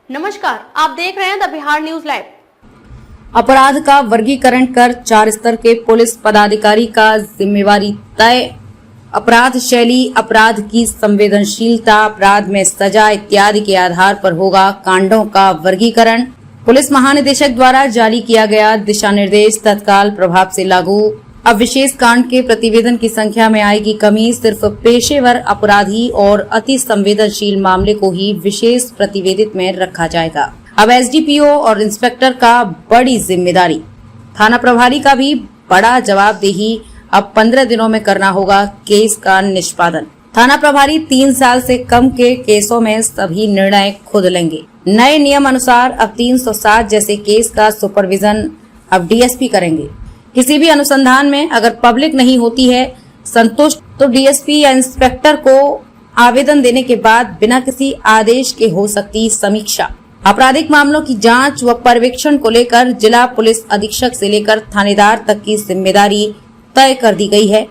नमस्कार, आप देख रहे हैं द बिहार न्यूज लाइव। अपराध का वर्गीकरण कर 4 स्तर के पुलिस पदाधिकारी का जिम्मेवारी तय। अपराध शैली, अपराध की संवेदनशीलता, अपराध में सजा इत्यादि के आधार पर होगा कांडों का वर्गीकरण। पुलिस महानिदेशक द्वारा जारी किया गया दिशा निर्देश तत्काल प्रभाव से लागू। अब विशेष कांड के प्रतिवेदन की संख्या में आएगी कमी। सिर्फ पेशेवर अपराधी और अति संवेदनशील मामले को ही विशेष प्रतिवेदित में रखा जाएगा। अब एसडीपीओ और इंस्पेक्टर का बड़ी जिम्मेदारी, थाना प्रभारी का भी बड़ा जवाबदेही। अब 15 दिनों में करना होगा केस का निष्पादन। थाना प्रभारी 3 साल से कम के केसों में सभी निर्णय खुद लेंगे। नए नियम अनुसार अब 307 जैसे केस का सुपरविजन अब डीएसपी करेंगे। किसी भी अनुसंधान में अगर पब्लिक नहीं होती है संतुष्ट, तो डीएसपी या इंस्पेक्टर को आवेदन देने के बाद बिना किसी आदेश के हो सकती समीक्षा। आपराधिक मामलों की जांच व पर्यवेक्षण को लेकर जिला पुलिस अधीक्षक से लेकर थानेदार तक की जिम्मेदारी तय कर दी गई है।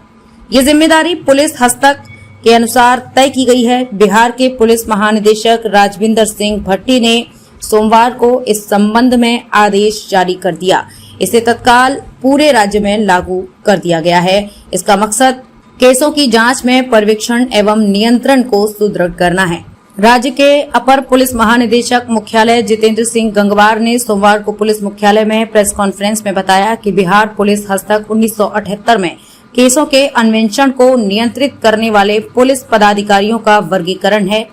ये जिम्मेदारी पुलिस हस्तक के अनुसार तय की गई है। बिहार के पुलिस महानिदेशक राजविंदर सिंह भट्टी ने सोमवार को इस संबंध में आदेश जारी कर दिया। इसे तत्काल पूरे राज्य में लागू कर दिया गया है। इसका मकसद केसों की जांच में पर्यवेक्षण एवं नियंत्रण को सुदृढ़ करना है। राज्य के अपर पुलिस महानिदेशक मुख्यालय जितेंद्र सिंह गंगवार ने सोमवार को पुलिस मुख्यालय में प्रेस कॉन्फ्रेंस में बताया कि बिहार पुलिस हस्तक 1978 में केसों के अन्वेषण को नियंत्रित करने वाले पुलिस पदाधिकारियों का वर्गीकरण है।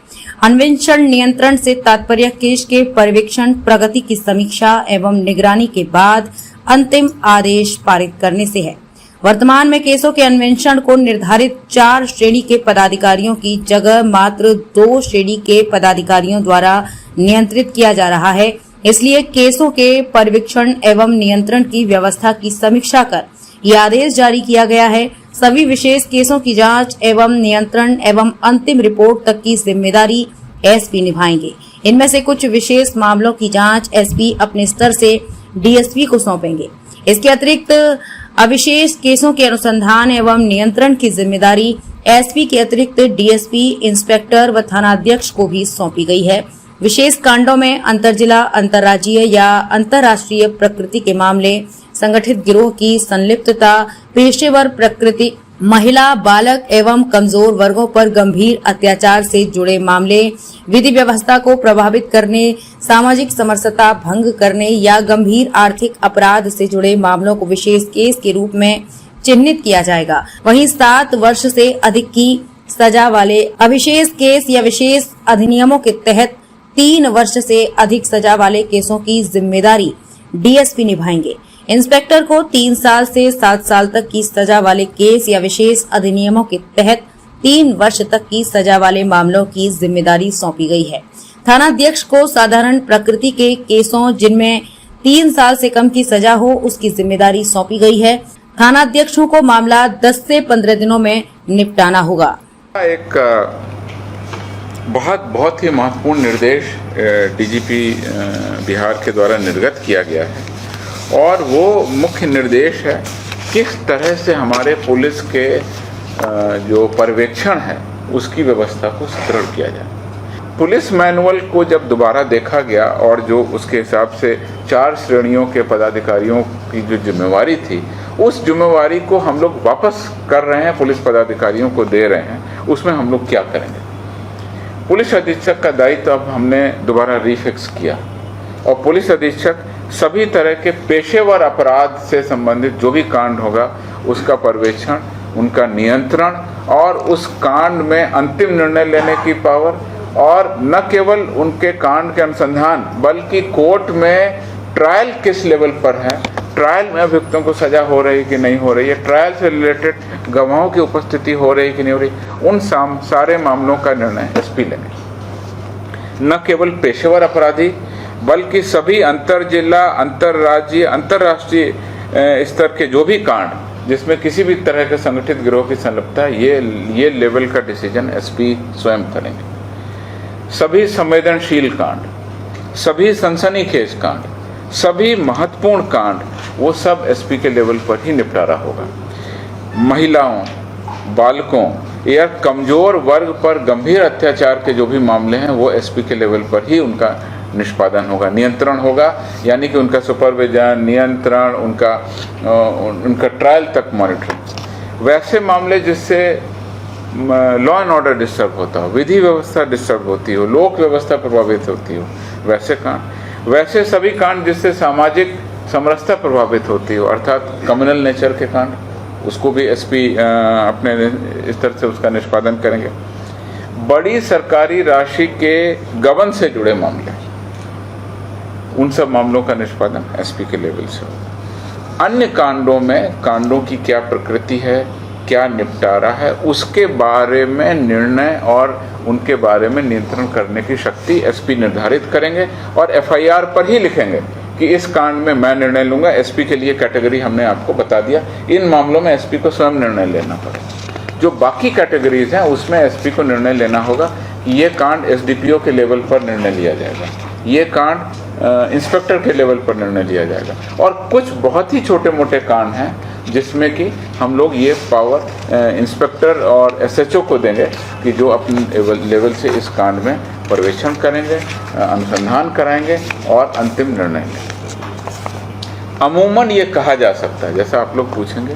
अन्वेषण नियंत्रण से तात्पर्य केस के पर्यवेक्षण, प्रगति की समीक्षा एवं निगरानी के बाद अंतिम आदेश पारित करने से है। वर्तमान में केसों के अन्वेषण को निर्धारित 4 श्रेणी के पदाधिकारियों की जगह मात्र 2 श्रेणी के पदाधिकारियों द्वारा नियंत्रित किया जा रहा है। इसलिए केसों के पर्यवेक्षण एवं नियंत्रण की व्यवस्था की समीक्षा कर यह आदेश जारी किया गया है। सभी विशेष केसों की जांच एवं नियंत्रण एवं अंतिम रिपोर्ट तक की जिम्मेदारी एसपी निभाएंगे। इनमें से कुछ विशेष मामलों की जांच एसपी अपने स्तर से डीएसपी को सौंपेंगे। इसके अतिरिक्त अविशेष केसों के अनुसंधान एवं नियंत्रण की जिम्मेदारी एसपी के अतिरिक्त डीएसपी, इंस्पेक्टर व थानाध्यक्ष को भी सौंपी गई है। विशेष कांडों में अंतरजिला, अंतर्राज्यीय या अंतर्राष्ट्रीय प्रकृति के मामले, संगठित गिरोह की संलिप्तता, पेशेवर प्रकृति, महिला, बालक एवं कमजोर वर्गों पर गंभीर अत्याचार से जुड़े मामले, विधि व्यवस्था को प्रभावित करने, सामाजिक समरसता भंग करने या गंभीर आर्थिक अपराध से जुड़े मामलों को विशेष केस के रूप में चिन्हित किया जाएगा। वहीं 7 वर्ष से अधिक की सजा वाले अविशेष केस या विशेष अधिनियमों के तहत 3 वर्ष से अधिक सजा वाले केसों की जिम्मेदारी डीएसपी निभाएंगे। इंस्पेक्टर को 3 साल से 7 साल तक की सजा वाले केस या विशेष अधिनियमों के तहत 3 वर्ष तक की सजा वाले मामलों की जिम्मेदारी सौंपी गई है। थानाध्यक्ष को साधारण प्रकृति के केसों जिनमें 3 साल से कम की सजा हो उसकी जिम्मेदारी सौंपी गई है। थानाध्यक्षों को मामला 10 से 15 दिनों में निपटाना होगा। एक बहुत ही महत्वपूर्ण निर्देश डीजीपी बिहार के द्वारा निर्गत किया गया है और वो मुख्य निर्देश है किस तरह से हमारे पुलिस के जो पर्यवेक्षण है उसकी व्यवस्था को सुदृढ़ किया जाए। पुलिस मैनुअल को जब दोबारा देखा गया और जो उसके हिसाब से 4 श्रेणियों के पदाधिकारियों की जो जिम्मेवारी थी, उस जिम्मेवारी को हम लोग वापस कर रहे हैं, पुलिस पदाधिकारियों को दे रहे हैं। उसमें हम लोग क्या करेंगे? पुलिस अधीक्षक का दायित्व अब हमने दोबारा रिफिक्स किया और पुलिस अधीक्षक सभी तरह के पेशेवर अपराध से संबंधित जो भी कांड होगा उसका पर्यवेक्षण, उनका नियंत्रण और उस कांड में अंतिम निर्णय लेने की पावर, और न केवल उनके कांड के अनुसंधान बल्कि कोर्ट में ट्रायल किस लेवल पर है, ट्रायल में अभियुक्तों को सजा हो रही कि नहीं हो रही है, ट्रायल से रिलेटेड गवाहों की उपस्थिति हो रही कि नहीं हो रही, उन सारे मामलों का निर्णय एसपी लेंगे। न केवल पेशेवर अपराधी बल्कि सभी अंतरजिला, अंतर्राज्यीय, अंतर्राष्ट्रीय स्तर के जो भी कांड जिसमें किसी भी तरह के संगठित गिरोह की संलिप्तता है, ये लेवल का डिसीजन एसपी स्वयं करेंगे। सभी संवेदनशील कांड, सभी सनसनीखेज कांड, सभी महत्वपूर्ण कांड वो सब एसपी के लेवल पर ही निपटारा होगा। महिलाओं, बालकों या कमजोर वर्ग पर गंभीर अत्याचार के जो भी मामले हैं वो एसपी के लेवल पर ही उनका निष्पादन होगा, नियंत्रण होगा, यानी कि उनका सुपरविजन, नियंत्रण, उनका ट्रायल तक मॉनिटरिंग। वैसे मामले जिससे लॉ एंड ऑर्डर डिस्टर्ब होता हो, विधि व्यवस्था डिस्टर्ब होती हो, लोक व्यवस्था प्रभावित होती हो, वैसे कांड, वैसे सभी कांड जिससे सामाजिक समरसता प्रभावित होती हो, अर्थात कम्युनल नेचर के कांड, उसको भी एसपी अपने स्तर से उसका निष्पादन करेंगे। बड़ी सरकारी राशि के गबन से जुड़े मामले, उन सब मामलों का निष्पादन एसपी के लेवल से हो। अन्य कांडों में कांडों की क्या प्रकृति है, क्या निपटारा है, उसके बारे में निर्णय और उनके बारे में नियंत्रण करने की शक्ति एसपी निर्धारित करेंगे और एफआईआर पर ही लिखेंगे कि इस कांड में मैं निर्णय लूंगा। एसपी के लिए कैटेगरी हमने आपको बता दिया, इन मामलों में एसपी को स्वयं निर्णय लेना पड़ेगा। जो बाकी कैटेगरीज हैं उसमें एसपी को निर्णय लेना होगा कि ये कांड एसडीपीओ के लेवल पर निर्णय लिया जाएगा, ये कांड इंस्पेक्टर के लेवल पर निर्णय लिया जाएगा। और कुछ बहुत ही छोटे मोटे कांड हैं जिसमें कि हम लोग ये पावर इंस्पेक्टर और एसएचओ को देंगे कि जो अपने लेवल से इस कांड में पर्यवेक्षण करेंगे, अनुसंधान कराएंगे और अंतिम निर्णय लेंगे। अमूमन ये कहा जा सकता है, जैसा आप लोग पूछेंगे,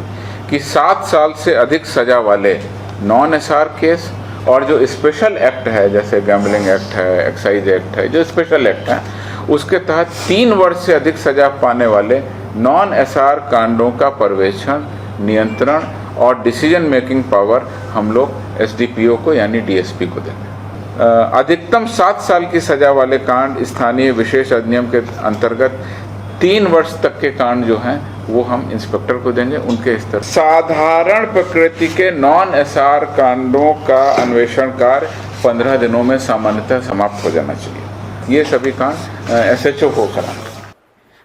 कि 7 साल से अधिक सजा वाले नॉन एसआर केस और जो स्पेशल एक्ट है, जैसे गैम्बलिंग एक्ट है, एक्साइज एक्ट है, जो स्पेशल एक्ट है, उसके तहत 3 वर्ष से अधिक सजा पाने वाले नॉन एसआर कांडों का पर्यवेक्षण, नियंत्रण और डिसीजन मेकिंग पावर हम लोग एसडीपीओ को यानी डीएसपी को देंगे। अधिकतम 7 साल की सजा वाले कांड स्थानीय विशेष अधिनियम के अंतर्गत 3 वर्ष तक के कांड जो हैं वो हम इंस्पेक्टर को देंगे उनके स्तर। साधारण प्रकृति के नॉन एसआर कांडों का अन्वेषण कार्य 15 दिनों में सामान्यतः समाप्त हो जाना चाहिए। ये सभी कांड एसएचओ को कराना।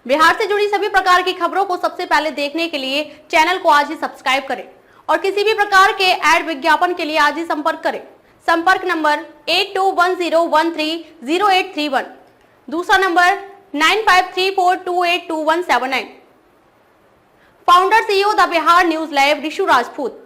बिहार से जुड़ी सभी प्रकार की खबरों को सबसे पहले देखने के लिए चैनल को आज ही सब्सक्राइब करें और किसी भी प्रकार के ऐड विज्ञापन के लिए आज ही संपर्क करें। संपर्क नंबर 8210130831, दूसरा number 9534282179। Founder CEO the Bihar news live Rishu Rajput.